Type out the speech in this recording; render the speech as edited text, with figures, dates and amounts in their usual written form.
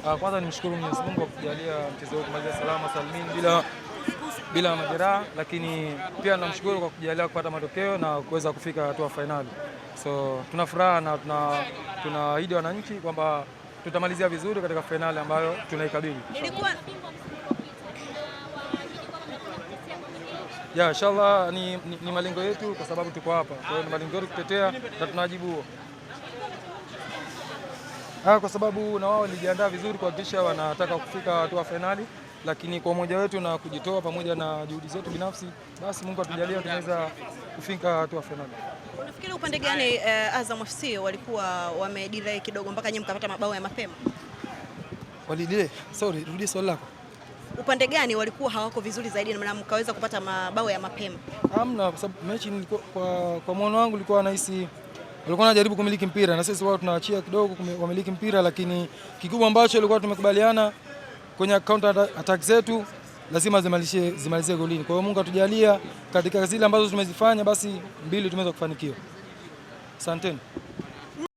Kwanza nimshukuru Mwenyezi Mungu kwa kujalia mchezo huu kumaliza salama salimini bila majeraha, lakini pia namshukuru kwa kujalia kupata matokeo na kuweza kufika hatua fainali. So tuna furaha na tunaahidi wananchi kwamba tutamalizia vizuri katika fainali ambayo tunaikabili. Inshallah ni malengo yetu kwa sababu tuko hapa. Kwa hiyo ni malengo yetu kutetea na tunajibu huo. Kwa sababu na wao walijiandaa vizuri kuhakikisha wanataka kufika hatua fainali, lakini kwa umoja wetu na kujitoa pamoja na juhudi zetu binafsi, basi Mungu atujalie tunaweza kufika hatua fainali. Unafikiri upande gani Azam FC walikuwa wamedelay kidogo mpaka nyinyi mkapata mabao ya mapema? Walidelay? Sorry, rudi swali lako. Upande gani walikuwa hawako vizuri zaidi na mkaweza kupata mabao ya mapema? Hamna, kwa sababu mechi kwa muono wangu nilikuwa nahisi walikuwa wanajaribu kumiliki mpira na sisi wao tunaachia kidogo kumiliki mpira, lakini kikubwa ambacho ilikuwa tumekubaliana kwenye counter attack zetu lazima zimalizie golini. Kwa hiyo Mungu atujalia katika zile ambazo tumezifanya basi mbili tumeweza kufanikiwa. Asanteni.